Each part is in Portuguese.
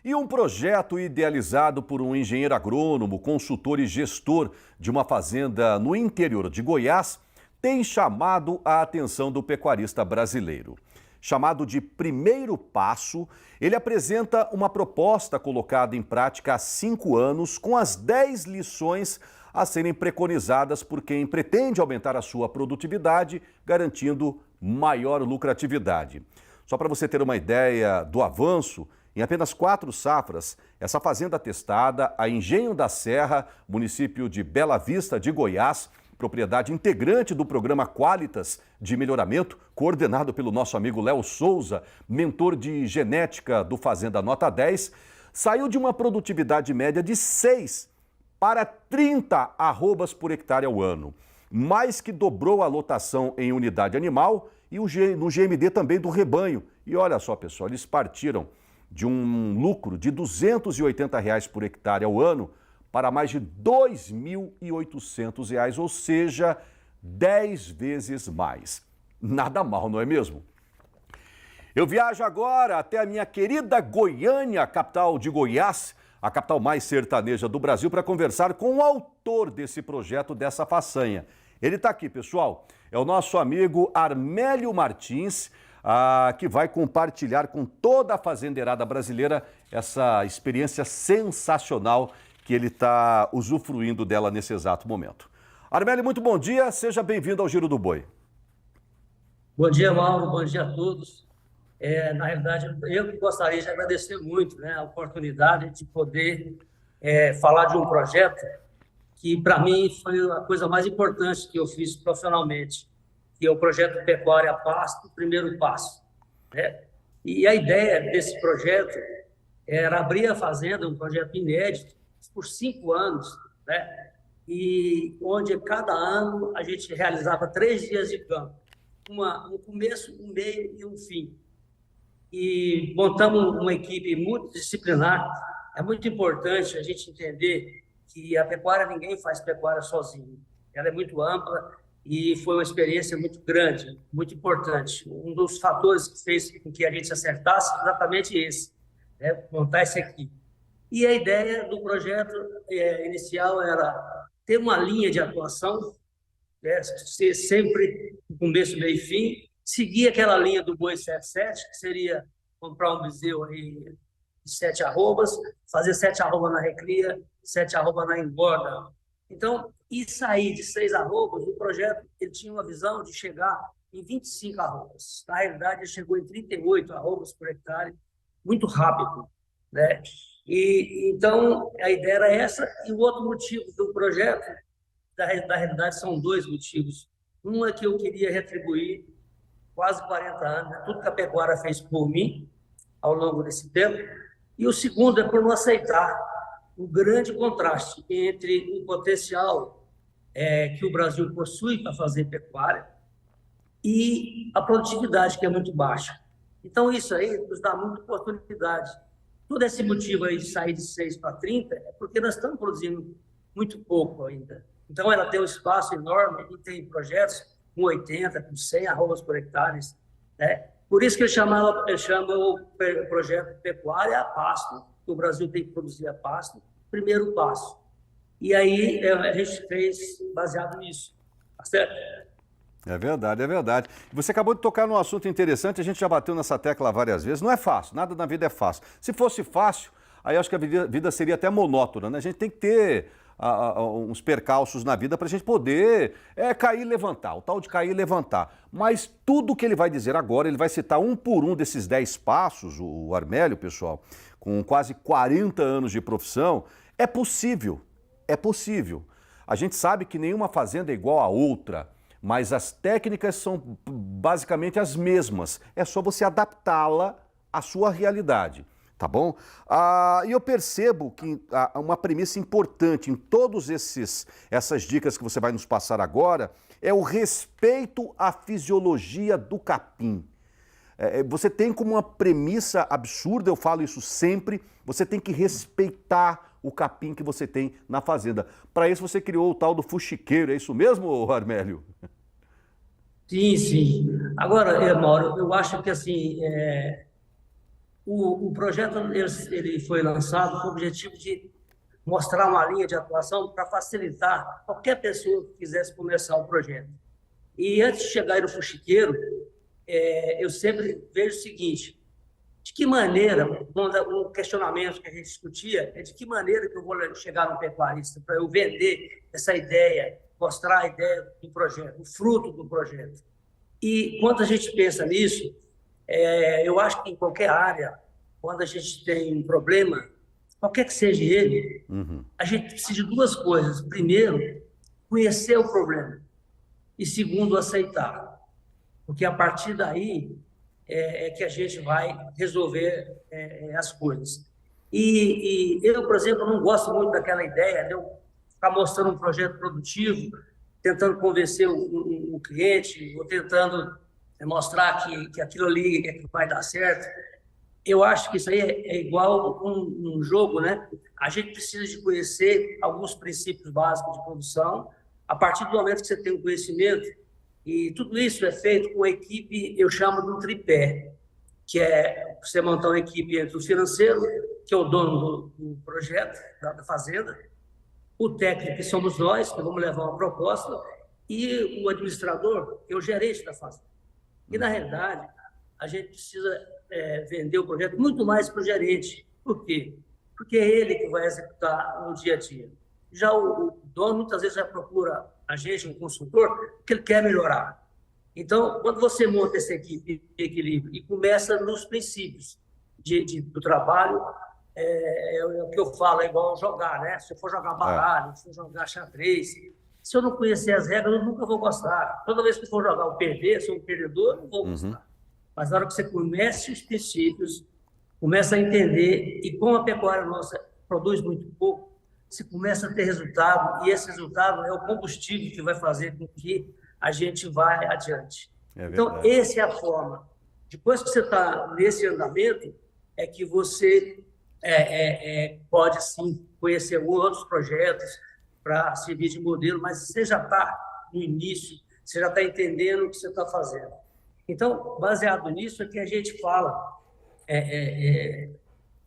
E um projeto idealizado por um engenheiro agrônomo, consultor e gestor de uma fazenda no interior de Goiás tem chamado a atenção do pecuarista brasileiro. Chamado de Primeiro Passo, ele apresenta uma proposta colocada em prática há 5 anos com as 10 lições a serem preconizadas por quem pretende aumentar a sua produtividade, garantindo maior lucratividade. Só para você ter uma ideia do avanço, em apenas 4 safras, essa fazenda testada, a Engenho da Serra, município de Bela Vista de Goiás, propriedade integrante do programa Qualitas de melhoramento, coordenado pelo nosso amigo Léo Souza, mentor de genética do Fazenda Nota 10, saiu de uma produtividade média de 6 para 30 arrobas por hectare ao ano. Mais que dobrou a lotação em unidade animal e no GMD também do rebanho. E olha só, pessoal, eles partiram de um lucro de R$ 280 por hectare ao ano para mais de R$ 2.800, ou seja, 10 vezes mais. Nada mal, não é mesmo? Eu viajo agora até a minha querida Goiânia, capital de Goiás, a capital mais sertaneja do Brasil, para conversar com o autor desse projeto, dessa façanha. Ele está aqui, pessoal. É o nosso amigo Armélio Martins, que vai compartilhar com toda a fazendeirada brasileira essa experiência sensacional que ele está usufruindo dela nesse exato momento. Armélio, muito bom dia, seja bem-vindo ao Giro do Boi. Bom dia, Mauro, bom dia a todos. Na realidade, eu gostaria de agradecer muito, né, a oportunidade de poder falar de um projeto que, para mim, foi a coisa mais importante que eu fiz profissionalmente, que é o projeto Pecuária Pasto, Primeiro Passo, né? E a ideia desse projeto era abrir a fazenda, um projeto inédito, por 5 anos, né? E onde cada ano a gente realizava 3 dias de campo, um começo, um meio e um fim. E montamos uma equipe multidisciplinar. É muito importante a gente entender que a pecuária, ninguém faz pecuária sozinho. Ela é muito ampla e foi uma experiência muito grande, muito importante. Um dos fatores que fez com que a gente acertasse exatamente esse, né? Montar essa equipe. E a ideia do projeto inicial era ter uma linha de atuação, né? Ser sempre começo, meio e fim, seguir aquela linha do boi 77, que seria comprar um bezerro aí de 7 arrobas, fazer 7 arrobas na recria, 7 arrobas na engorda. Então, e sair de 6 arrobas, o projeto ele tinha uma visão de chegar em 25 arrobas. Na realidade, ele chegou em 38 arrobas por hectare, muito rápido, né? E então, a ideia era essa. E o outro motivo do projeto, da realidade, são 2 motivos. Um é que eu queria retribuir quase 40 anos, né? Tudo que a pecuária fez por mim ao longo desse tempo. E o segundo é por não aceitar o grande contraste entre o potencial que o Brasil possui para fazer pecuária e a produtividade, que é muito baixa. Então, isso aí nos dá muita oportunidade. Todo esse motivo aí de sair de 6 para 30 é porque nós estamos produzindo muito pouco ainda. Então, ela tem um espaço enorme e tem projetos com 80, com 100 arrobas por hectare, né? Por isso que eu chamo o projeto Pecuária a Pasto, que o Brasil tem que produzir a pasto, primeiro passo. E aí a gente fez baseado nisso. Tá certo? É verdade, é verdade. Você acabou de tocar num assunto interessante, a gente já bateu nessa tecla várias vezes. Não é fácil, nada na vida é fácil. Se fosse fácil, aí acho que a vida seria até monótona, né? A gente tem que ter uns percalços na vida para a gente poder cair e levantar, o tal de cair e levantar. Mas tudo que ele vai dizer agora, ele vai citar um por um desses 10 passos, o Armélio, pessoal, com quase 40 anos de profissão, é possível, é possível. A gente sabe que nenhuma fazenda é igual a outra, mas as técnicas são basicamente as mesmas. É só você adaptá-la à sua realidade, tá bom? E eu percebo que uma premissa importante em todas essas dicas que você vai nos passar agora é o respeito à fisiologia do capim. Você tem como uma premissa absurda, eu falo isso sempre, você tem que respeitar o capim que você tem na fazenda. Para isso você criou o tal do fuxiqueiro, é isso mesmo, Armélio? Sim, sim. Agora, Mauro, eu acho que assim, O projeto ele foi lançado com o objetivo de mostrar uma linha de atuação para facilitar qualquer pessoa que quisesse começar um projeto. E antes de chegar aí no fuxiqueiro, eu sempre vejo o seguinte: de que maneira, um questionamento que a gente discutia é de que maneira que eu vou chegar no pecuarista para eu vender essa ideia, mostrar a ideia do projeto, o fruto do projeto. E quando a gente pensa nisso, eu acho que em qualquer área, quando a gente tem um problema, qualquer que seja ele, a gente precisa de duas coisas. Primeiro, conhecer o problema. E segundo, aceitar. Porque a partir daí é que a gente vai resolver as coisas. E eu, por exemplo, não gosto muito daquela ideia de eu ficar mostrando um projeto produtivo, tentando convencer um cliente, ou tentando mostrar que aquilo ali é que vai dar certo. Eu acho que isso aí é igual um jogo, né? A gente precisa de conhecer alguns princípios básicos de produção. A partir do momento que você tem um conhecimento, e tudo isso é feito com a equipe, eu chamo de um tripé, que é você montar uma equipe entre o financeiro, que é o dono do projeto, da fazenda, o técnico, que somos nós, que vamos levar uma proposta, e o administrador, que é o gerente da fazenda. E, na realidade, a gente precisa vender o projeto muito mais para o gerente. Por quê? Porque é ele que vai executar no dia a dia. Já o dono, muitas vezes, já procura a gente, um consultor, porque ele quer melhorar. Então, quando você monta essa equipe de equilíbrio e começa nos princípios do trabalho, é o que eu falo, é igual jogar, né? Se eu for jogar baralho, se eu for jogar xadrez, se eu não conhecer as regras, eu nunca vou gostar. Toda vez que eu for jogar o perder, se eu sou um perdedor, eu não vou gostar. Mas na hora que você comece os princípios, começa a entender, e como a pecuária nossa produz muito pouco, você começa a ter resultado, e esse resultado é o combustível que vai fazer com que a gente vá adiante. Então, essa é a forma. Depois que você está nesse andamento, é que você pode, sim, conhecer outros projetos para servir de modelo, mas você já está no início, você já está entendendo o que você está fazendo. Então, baseado nisso, é que a gente fala.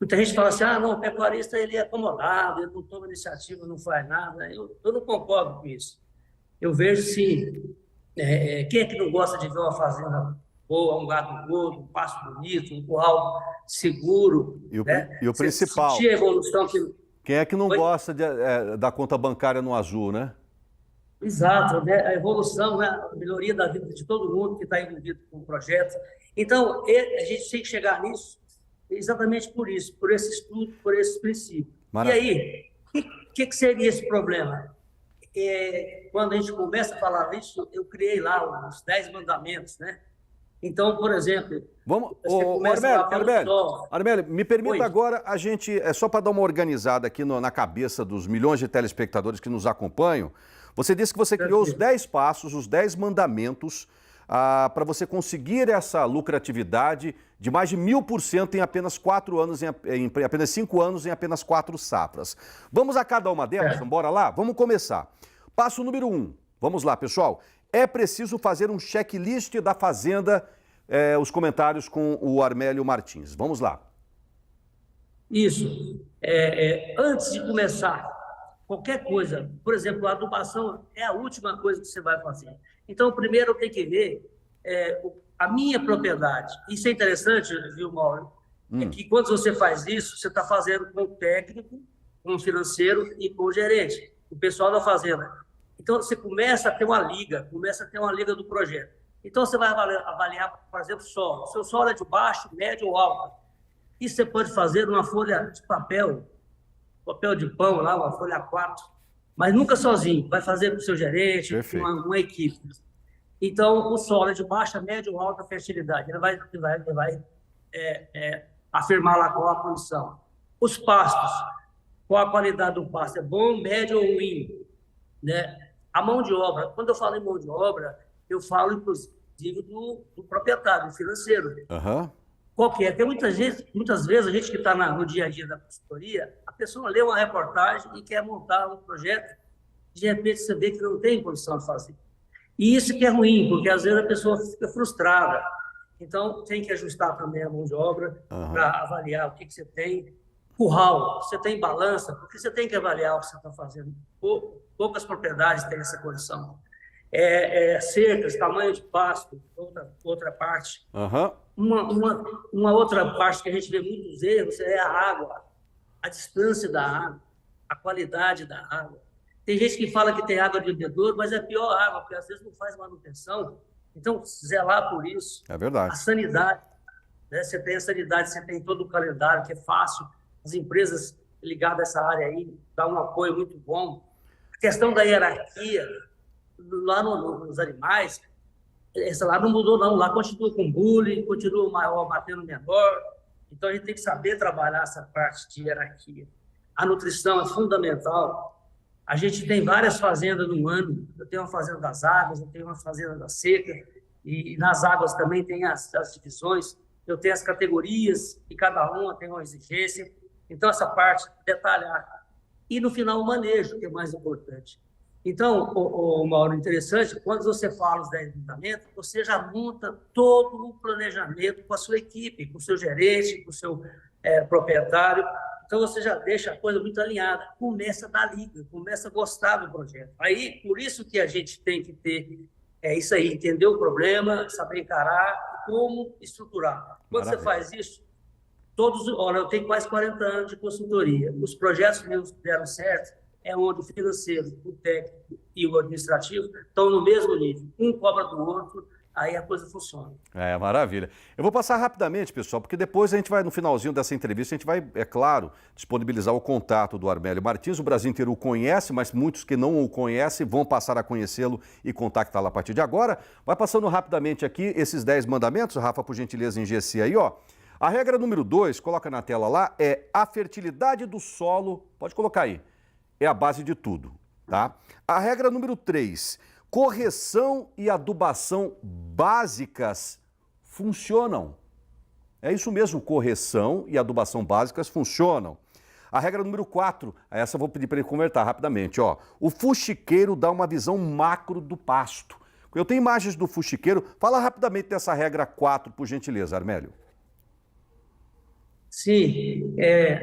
Muita gente fala assim: não, o pecuarista ele é acomodado, ele não toma iniciativa, não faz nada. Eu não concordo com isso. Eu vejo, sim, quem é que não gosta de ver uma fazenda boa, um gado gordo, um pasto bonito, um curral seguro? E o principal, sentir a evolução quem é que não gosta da conta bancária no azul, né? Exato, né? A evolução, né? A melhoria da vida de todo mundo que está envolvido com o projeto. Então, a gente tem que chegar nisso exatamente por isso, por esse estudo, por esses princípios. Maravilha. E aí, o que seria esse problema? Quando a gente começa a falar nisso, eu criei lá os 10 mandamentos, né? Então, por exemplo... Armélio, me permita agora a gente, só para dar uma organizada aqui na cabeça dos milhões de telespectadores que nos acompanham, você disse que você criou os 10 passos, os 10 mandamentos para você conseguir essa lucratividade de mais de 1000% em apenas 4 anos, em apenas 5 anos, em apenas 4 safras. Vamos a cada uma delas? Bora lá? Vamos começar. Passo número 1. Vamos lá, pessoal. É preciso fazer um checklist da fazenda, os comentários com o Armélio Martins. Vamos lá. Isso. Antes de começar qualquer coisa, por exemplo, a adubação é a última coisa que você vai fazer. Então, primeiro eu tenho que ver a minha propriedade. Isso é interessante, viu, Mauro? É que quando você faz isso, você está fazendo com o técnico, com o financeiro e com o gerente, o pessoal da fazenda. Então, você começa a ter uma liga, do projeto. Então, você vai avaliar, por exemplo, solo. O seu solo é de baixo, médio ou alto. Isso você pode fazer numa folha de papel de pão lá, uma folha A4, mas nunca sozinho, vai fazer com o seu gerente, com uma equipe. Então, o solo é de baixa, média ou alta fertilidade, ele vai afirmar lá qual a condição. Os pastos, qual a qualidade do pasto, é bom, médio ou ruim, né? A mão de obra, quando eu falo em mão de obra, eu falo, inclusive, do proprietário, do financeiro. Qual que é? Porque muitas vezes a gente que está no dia a dia da consultoria, a pessoa lê uma reportagem e quer montar um projeto, de repente você vê que não tem condição de fazer. E isso que é ruim, porque às vezes a pessoa fica frustrada. Então, tem que ajustar também a mão de obra para avaliar o que você tem. Curral, você tem balança, porque você tem que avaliar o que você está fazendo. Poucas propriedades têm essa condição. Cercas, tamanho de pasto, outra parte. Uma outra parte que a gente vê muitos erros é a água, a distância da água, a qualidade da água. Tem gente que fala que tem água de bebedouro, mas é pior água, porque às vezes não faz manutenção. Então, zelar por isso. É verdade. A sanidade, né? Você tem a sanidade, você tem todo o calendário, que é fácil. As empresas ligadas a essa área aí dão um apoio muito bom. A questão da hierarquia, lá nos animais, essa lá não mudou, não. Lá continua com bullying, continua o maior batendo o menor. Então, a gente tem que saber trabalhar essa parte de hierarquia. A nutrição é fundamental. A gente tem várias fazendas no ano. Eu tenho uma fazenda das águas, eu tenho uma fazenda da seca, e nas águas também tem as divisões. Eu tenho as categorias, e cada uma tem uma exigência. Então, essa parte, detalhar. E, no final, o manejo, que é mais importante. Então, Mauro, interessante, quando você fala os 10 mandamentos, você já monta todo o planejamento com a sua equipe, com o seu gerente, com o seu proprietário. Então, você já deixa a coisa muito alinhada. Começa a dar liga, começa a gostar do projeto. Aí, por isso que a gente tem que ter isso aí, entender o problema, saber encarar e como estruturar. Quando você faz isso, olha, eu tenho quase 40 anos de consultoria. Os projetos meus que deram certo é onde o financeiro, o técnico e o administrativo estão no mesmo nível. Um cobra do outro, aí a coisa funciona. Maravilha. Eu vou passar rapidamente, pessoal, porque depois a gente vai, no finalzinho dessa entrevista, a gente vai, é claro, disponibilizar o contato do Armélio Martins. O Brasil inteiro o conhece, mas muitos que não o conhecem vão passar a conhecê-lo e contactá-lo a partir de agora. Vai passando rapidamente aqui esses 10 mandamentos, Rafa, por gentileza, em GC aí, ó. A regra número 2, coloca na tela lá, é a fertilidade do solo, pode colocar aí, é a base de tudo, tá? A regra número 3, correção e adubação básicas funcionam. É isso mesmo, correção e adubação básicas funcionam. A regra número 4, essa eu vou pedir para ele converter rapidamente, ó. O fuxiqueiro dá uma visão macro do pasto. Eu tenho imagens do fuxiqueiro, fala rapidamente dessa regra 4, por gentileza, Armélio. Sim,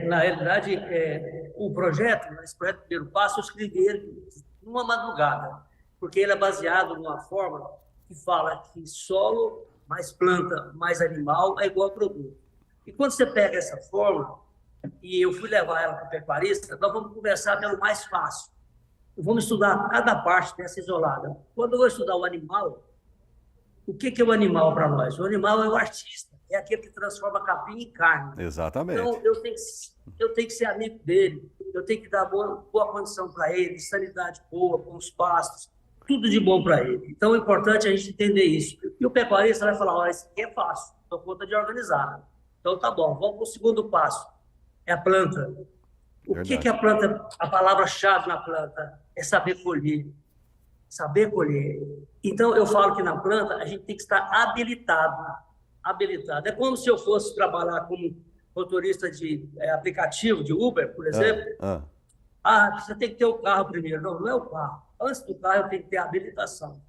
na realidade, esse projeto Primeiro Passo, eu escrevi ele numa madrugada, porque ele é baseado numa fórmula que fala que solo mais planta mais animal é igual a produto. E quando você pega essa fórmula, e eu fui levar ela para o pecuarista, nós vamos conversar pelo mais fácil. Vamos estudar cada parte dessa isolada. Quando eu vou estudar o animal, o que é o animal para nós? O animal é o artista. É aquele que transforma capim em carne. Exatamente. Então, eu tenho que ser amigo dele, eu tenho que dar boa condição para ele, sanidade boa, com os pastos, tudo de bom para ele. Então, é importante a gente entender isso. E o pecuarista vai falar, olha, isso aqui é fácil, estou conta de organizar. Então, tá bom, vamos para o segundo passo, é a planta. O que é a planta? A palavra-chave na planta é saber colher. Saber colher. Então, eu falo que na planta a gente tem que estar habilitado. É como se eu fosse trabalhar como motorista de aplicativo, de Uber, por exemplo. Você tem que ter o carro primeiro. Não é o carro. Antes do carro, eu tenho que ter a habilitação.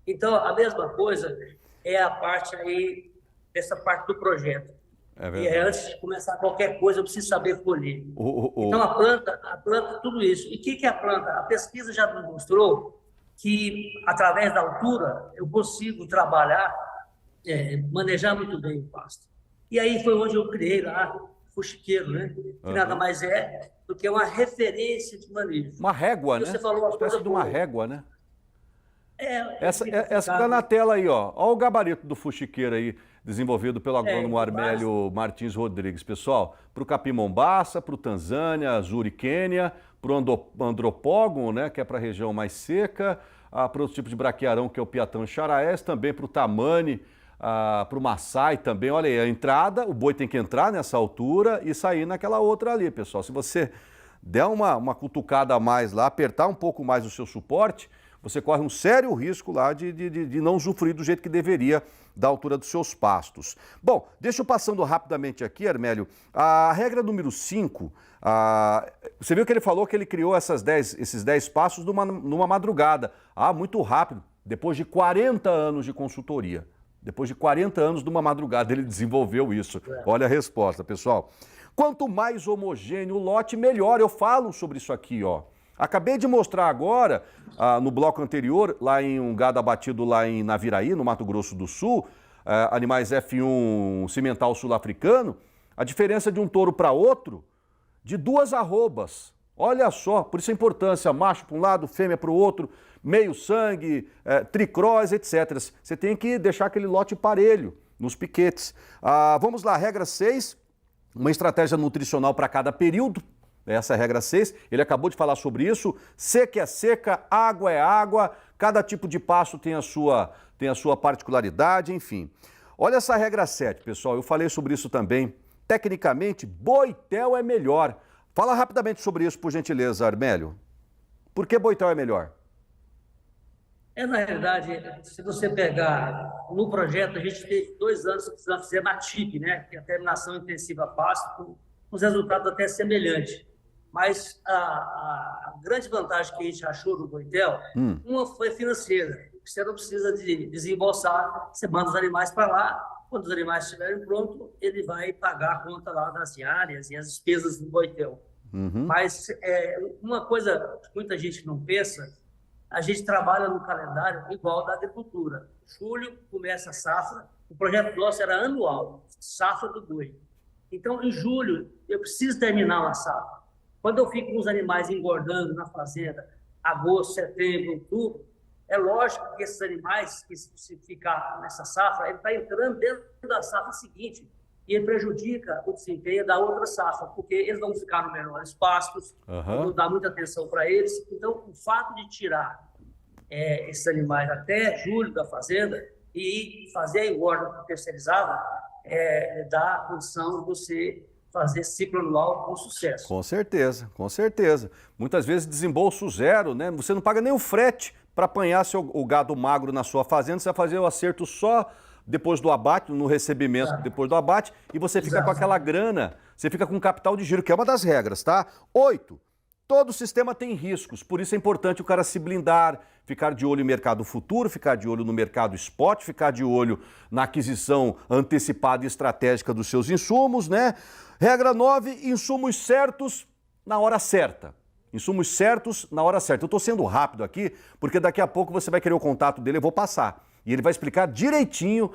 Então, a mesma coisa é a parte aí, essa parte do projeto. E antes de começar qualquer coisa, eu preciso saber colher. Então, a planta, tudo isso. E o que é a planta? A pesquisa já me mostrou que, através da altura, eu consigo trabalhar, manejar muito bem o pasto. E aí foi onde eu criei lá o fuxiqueiro, né? Que nada mais é do que uma referência de manejo. Uma régua, né? Você falou uma espécie coisa de uma boa. régua, né? Essa que está na tela aí, ó. Olha o gabarito do fuxiqueiro aí, desenvolvido pelo agrônomo Armélio Martins Rodrigues. Pessoal, para o capim mombaça, para o Tanzânia, Zuri, Quênia, para o andropógon, né, que é para a região mais seca, para outro tipo de braquiarão, que é o piatão xaraés, também para o tamane, para o Maasai também. Olha aí, a entrada, o boi tem que entrar nessa altura e sair naquela outra ali, pessoal. Se você der uma cutucada a mais lá, apertar um pouco mais o seu suporte, você corre um sério risco lá de não usufruir do jeito que deveria da altura dos seus pastos. Bom, deixa eu passando rapidamente aqui, Armélio. A regra número 5, você viu que ele falou que ele criou esses 10 passos numa madrugada. Muito rápido, depois de 40 anos de consultoria. Depois de 40 anos de uma madrugada ele desenvolveu isso. Olha a resposta, pessoal. Quanto mais homogêneo o lote, melhor. Eu falo sobre isso aqui, ó. Acabei de mostrar agora, no bloco anterior, lá em um gado abatido lá em Naviraí, no Mato Grosso do Sul, animais F1 cimental sul-africano, a diferença de um touro para outro, de 2 arrobas. Olha só, por isso a importância, macho para um lado, fêmea para o outro, meio sangue, tricrós, etc. Você tem que deixar aquele lote parelho nos piquetes. Vamos lá, regra 6, uma estratégia nutricional para cada período. Essa é a regra 6, ele acabou de falar sobre isso. Seca é seca, água é água, cada tipo de pasto tem a sua particularidade, enfim. Olha essa regra 7, pessoal, eu falei sobre isso também. Tecnicamente, boitel é melhor. Fala rapidamente sobre isso, por gentileza, Armélio. Por que boitel é melhor? Na realidade, se você pegar no projeto, a gente teve 2 anos que precisamos fazer na TIP, né? Que é a terminação intensiva pasto, com os resultados até semelhantes. Mas a grande vantagem que a gente achou do boitel, uma foi financeira. Você não precisa de desembolsar, você manda os animais para lá, quando os animais estiverem prontos, ele vai pagar a conta lá das diárias e as despesas do boitel. Mas uma coisa que muita gente não pensa, a gente trabalha no calendário igual da agricultura. Julho começa a safra, o projeto nosso era anual, safra do boi. Então, em julho, eu preciso terminar a safra. Quando eu fico com os animais engordando na fazenda, agosto, setembro, outubro, é lógico que esses animais, que se ficar nessa safra, ele está entrando dentro da safra seguinte e ele prejudica o desempenho da outra safra, porque eles vão ficar no menores pastos, não dá muita atenção para eles. Então, o fato de tirar esses animais até julho da fazenda e fazer a engorda terceirizada dá a condição de você fazer ciclo anual com sucesso. Com certeza, com certeza. Muitas vezes desembolso zero, né? Você não paga nem o frete para apanhar o gado magro na sua fazenda, você vai fazer o acerto só depois do abate, no recebimento depois do abate, e você fica com aquela grana, você fica com capital de giro, que é uma das regras, tá? 8. Todo sistema tem riscos, por isso é importante o cara se blindar, ficar de olho no mercado futuro, ficar de olho no mercado spot, ficar de olho na aquisição antecipada e estratégica dos seus insumos, né? Regra 9, insumos certos na hora certa. Insumos certos na hora certa. Eu estou sendo rápido aqui, porque daqui a pouco você vai querer o contato dele, eu vou passar. E ele vai explicar direitinho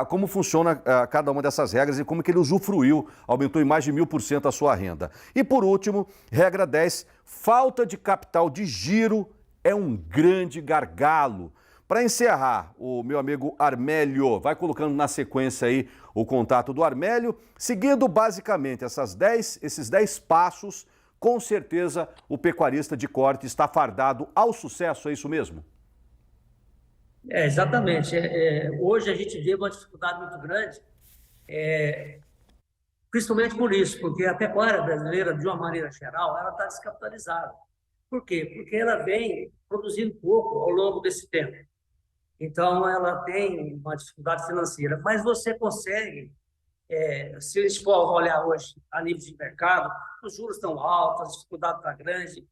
como funciona cada uma dessas regras e como que ele usufruiu, aumentou em mais de 1000% a sua renda. E por último, regra 10, falta de capital de giro é um grande gargalo. Para encerrar, o meu amigo Armélio vai colocando na sequência aí o contato do Armélio, seguindo basicamente esses 10 passos, com certeza o pecuarista de corte está fardado ao sucesso, é isso mesmo? Exatamente. Hoje a gente vê uma dificuldade muito grande, principalmente por isso, porque a pecuária brasileira, de uma maneira geral, ela está descapitalizada. Por quê? Porque ela vem produzindo pouco ao longo desse tempo. Então, ela tem uma dificuldade financeira. Mas você consegue, se a gente for olhar hoje a nível de mercado, os juros estão altos, a dificuldade está grande.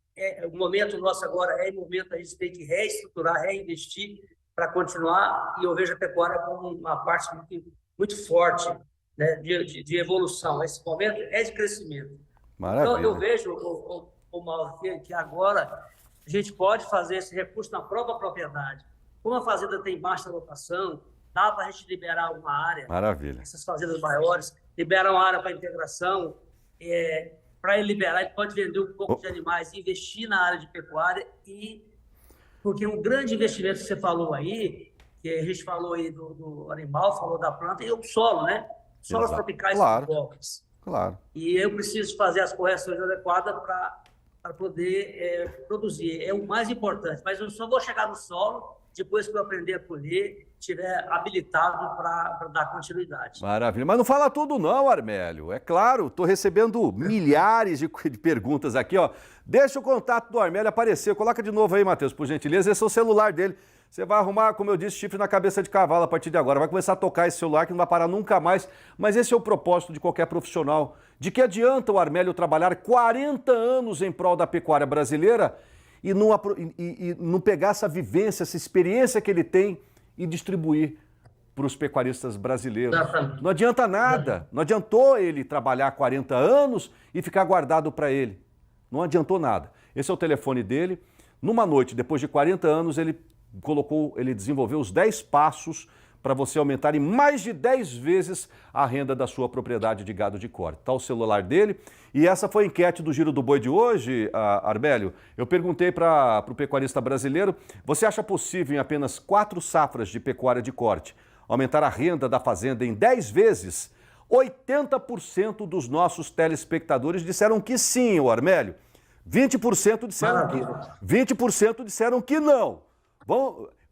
O momento nosso agora é o momento a gente tem que reestruturar, reinvestir para continuar. E eu vejo a pecuária como uma parte muito, muito forte, né, de evolução. Esse momento é de crescimento. Maravilha. Então, eu vejo, Mauro, que agora a gente pode fazer esse recurso na própria propriedade. Como a fazenda tem baixa lotação, dá para a gente liberar uma área. Maravilha. Essas fazendas maiores, liberar uma área para integração. Para ele liberar, ele pode vender um pouco de animais, investir na área de pecuária. Porque um grande investimento que você falou aí, que a gente falou aí do animal, falou da planta, e o solo, né? Solos tropicais são pobres. Claro. E eu preciso fazer as correções adequadas para poder produzir. É o mais importante. Mas eu só vou chegar no solo depois que eu aprender a colher, estiver habilitado para dar continuidade. Maravilha. Mas não fala tudo não, Armélio. É claro, estou recebendo milhares de perguntas aqui, ó. Deixa o contato do Armélio aparecer. Coloca de novo aí, Matheus, por gentileza. Esse é o celular dele. Você vai arrumar, como eu disse, chifre na cabeça de cavalo a partir de agora. Vai começar a tocar esse celular que não vai parar nunca mais. Mas esse é o propósito de qualquer profissional. De que adianta o Armélio trabalhar 40 anos em prol da pecuária brasileira e não pegar essa vivência, essa experiência que ele tem e distribuir para os pecuaristas brasileiros. Exatamente. Não adianta nada, não adiantou ele trabalhar 40 anos e ficar guardado para ele. Não adiantou nada. Esse é o telefone dele. Numa noite, depois de 40 anos, ele desenvolveu os 10 passos para você aumentar em mais de 10 vezes a renda da sua propriedade de gado de corte. Está o celular dele. E essa foi a enquete do Giro do Boi de hoje, Arbélio. Eu perguntei para o pecuarista brasileiro, você acha possível em apenas 4 safras de pecuária de corte aumentar a renda da fazenda em 10 vezes? 80% dos nossos telespectadores disseram que sim, o Armélio. 20% disseram que não.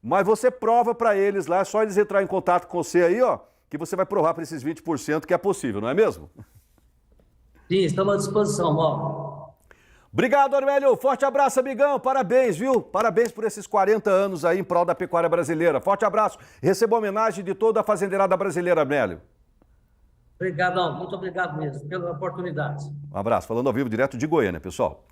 Mas você prova para eles lá, é só eles entrar em contato com você aí, ó, que você vai provar para esses 20% que é possível, não é mesmo? Sim, estamos à disposição, Mauro. Obrigado, Armélio. Forte abraço, amigão. Parabéns, viu? Parabéns por esses 40 anos aí em prol da pecuária brasileira. Forte abraço. Receba a homenagem de toda a fazendeirada brasileira, Armélio. Obrigado, muito obrigado mesmo pela oportunidade. Um abraço. Falando ao vivo direto de Goiânia, pessoal.